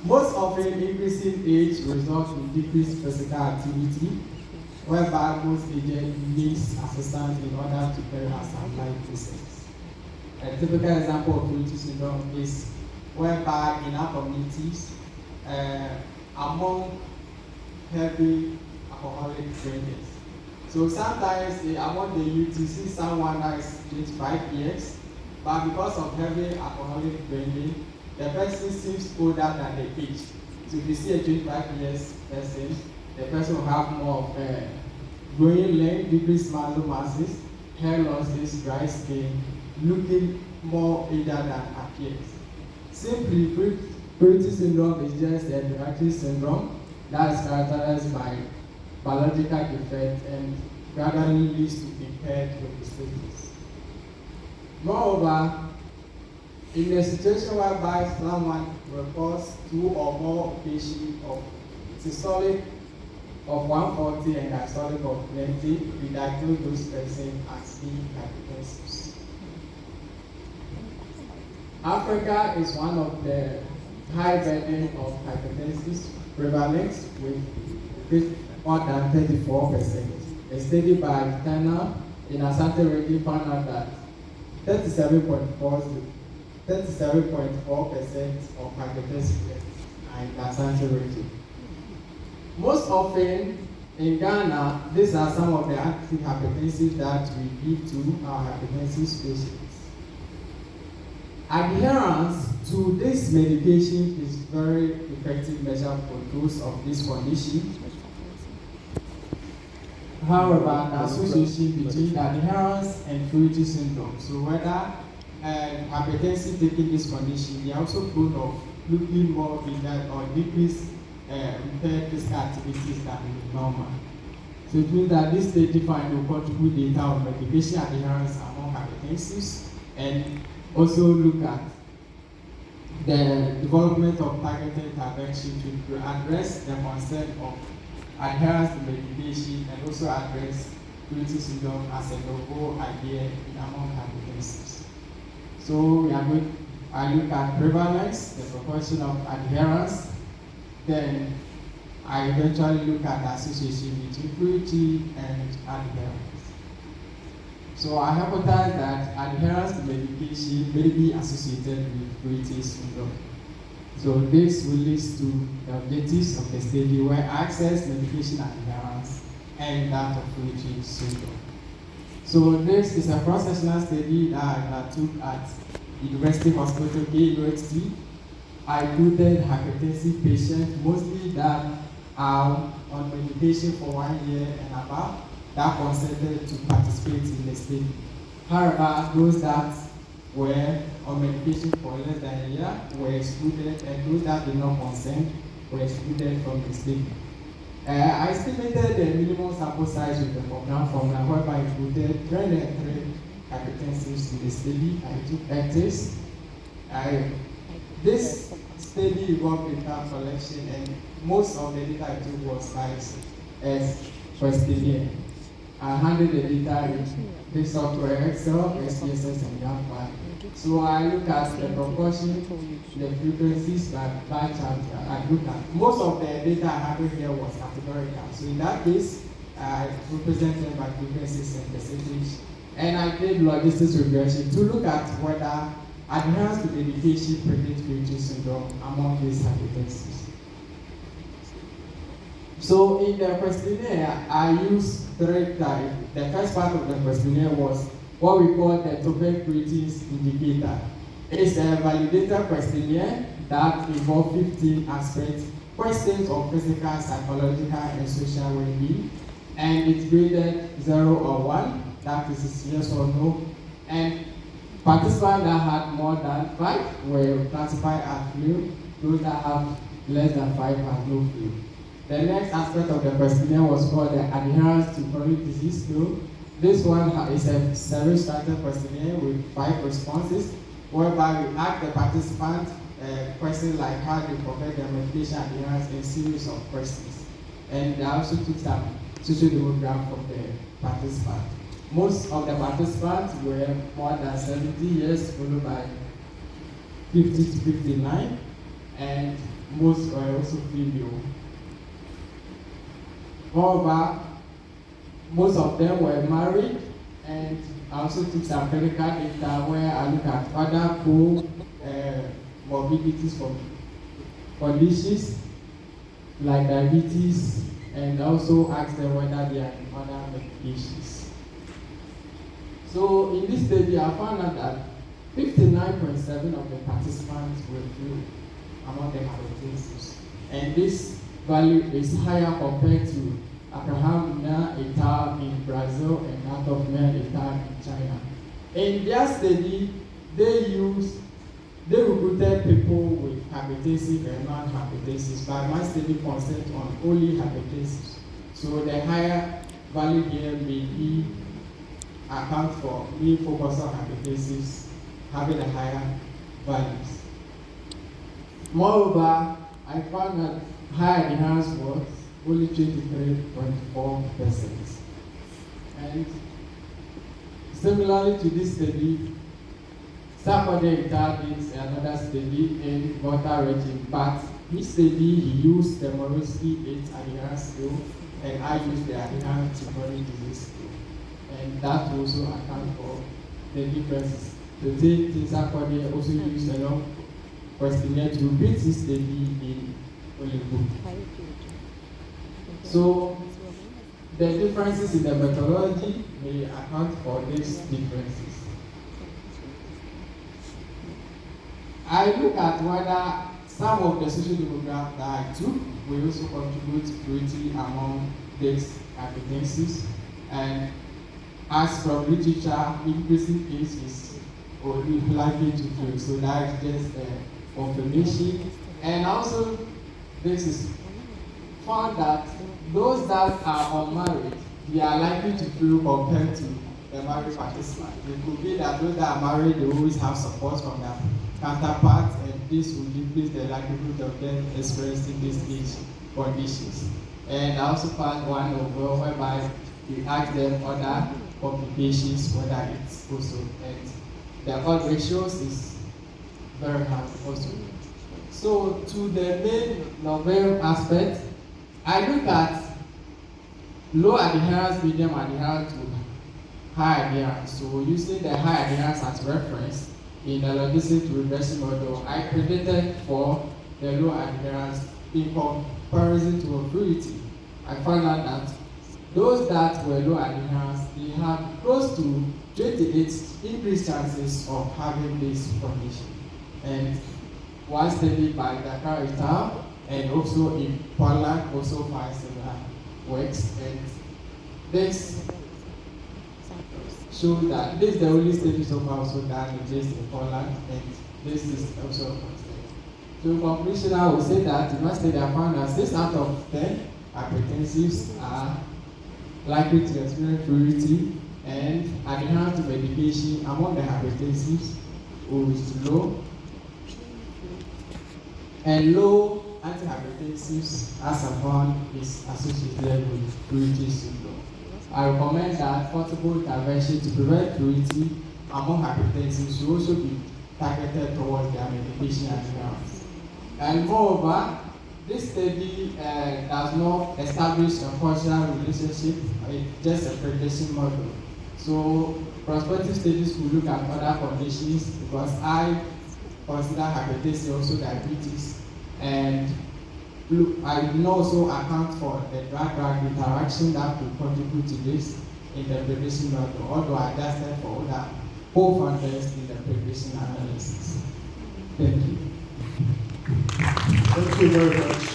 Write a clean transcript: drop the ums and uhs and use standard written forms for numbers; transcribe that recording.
Most often, increasing age results in decreased physical activity, whereby most agents needs assistance in order to carry out some life process. A typical example of frailty syndrome is whereby in our communities, among heavy alcoholic drinkers. So sometimes among the youth, you see someone that is 25 years, but because of heavy alcoholic drinking, the person seems older than the age. So if you see a 25 years person, the person will have more of growing length, decreased muscle masses, hair losses, dry skin, looking more older than appears. Simply, frailty syndrome is just a hereditary syndrome that is characterized by biological defect and gradually leads to impaired status. Moreover, in a situation whereby someone reports 2 or more occasions of systolic of 140 and diastolic of 20, we diagnose those persons as being hypertensives. Africa is one of the high burden of hypertensives prevalence with more than 34%. A study by Turner in Asante region found out that 37.4% of hypertensive are in Asante region. Most often in Ghana, these are some of the antihypertensives that we give to our hypertensive patients. Adherence to this medication is very effective measure for those of this condition. However, the association between adherence and frailty syndrome. So whether hypertensive taking this condition, they are also prone of looking more in that or decreased impaired physical activities than normal. So it means that this study find will contribute data on medication adherence among hypertensives and also look at the development of targeted intervention to address the concern of adherence to medication and also address frailty syndrome as a novel idea among hypertensives. So I look at prevalence, the proportion of adherence, then I eventually look at the association between frailty and adherence. So I hypothesize that adherence to medication may be associated with frailty syndrome. So this will lead to the objectives of the study where access, medication adherence, and that of frailty syndrome. So this is a cross-sectional study that I took at University Hospital KNUST. I included hypertensive patients, mostly that are on medication for 1 year and above, that consented to participate in the study. However, those that were on medication for less than a year were excluded, and those that did not consent were excluded from the study. I estimated the minimum sample size with the program formula, whereby I included 303 hypertensives in the study. I took actives. This study involved data collection, and most of the data I took was as questionnaire. I handled the data in the software Excel, SPSS, and YAML. So I look at the proportion, the frequencies by chapter. I look at most of the data I have here was categorical. So in that case, I represented by frequencies and percentage. And I did logistics regression to look at whether adherence to medication predicts frailty syndrome among these hypertensives. So in the questionnaire, I used 3 types. The first part of the questionnaire was what we call the topic ratings indicator. It's a validator questionnaire that involves 15 aspects, questions of physical, psychological, and social well-being. And it's graded 0 or 1, that is yes or no. And participants that had more than 5 were classified as failed. Those that have less than 5 had no fail. The next aspect of the questionnaire was called the adherence to chronic disease scale. This one is a survey-structured questionnaire with 5 responses, whereby we ask the participants questions like how they compare their medication adherence and a series of questions. And I also took some social demographics from the participants. Most of the participants were more than 70 years, followed by 50 to 59, and most were also female. Moreover, most of them were married, and I also took some clinical data where I look at other comorbidities from conditions like diabetes, and also asked them whether they are in other medications. So in this study, I found out that 59.7% of the participants were female among the hypertensives, and this value is higher compared to Abraham et al. In Brazil and Natofman et al. In China. In their study, they recruited people with hypertensive and non-hypertensive, but my study concentrated on only hypertensive. So the higher value here may be account for me focus on hypertensive having a higher values. Moreover, I found that high adherence was only 23.4%. And similarly to this study, Sarkodie did another study in water regime, but his study he used the Morosky 8 adherence scale, and I used the adherence to chronic disease scale. And that also account for the differences. The Sarkodie also used a long questionnaire to repeat his study in Oligo. So the differences in the methodology may account for these differences. I look at whether some of the social demographics that I took will also contribute to frailty among these hypertensives, and as from literature, increasing age is likely to fail. So that is just confirmation. And also, this is found that those that are unmarried, they are likely to fail compared to the married participants. It could be that those that are married, they always have support from their counterparts, and this will decrease the likelihood of them experiencing these age conditions. And I also found one overall whereby we asked them other complications, whether it's also, and the odd ratios is very hard also. So to the main novel aspect, I look at low adherence, medium adherence to high adherence. So using the high adherence as reference in the logistic to regression model, I predicted for the low adherence in comparison to a frailty. I found out that those that were low adherence, they have close to 28 increased chances of having this condition. And one study by Dakar et al. And also in Poland also find similar works, and this shows that this is the only study so far also done in Poland, and this is also constant. So in conclusion, I would say that in my study I found that 6 out of 10 hypertensives are likely to experience frailty, and adherence to medication among the hypertensives is low, and low antihypertensives as a found is associated with frailty syndrome. I recommend that portable intervention to prevent frailty among hypertensives should also be targeted towards their medication adherence. And moreover, this study does not establish a causal relationship, it's just a prediction model. So prospective studies will look at other conditions, because I consider hypertension also diabetes, and I will also account for the drug-drug interaction that will contribute to this in the prediction model, although I adjusted for other co-factors in the prediction analysis. Thank you. Thank you very much.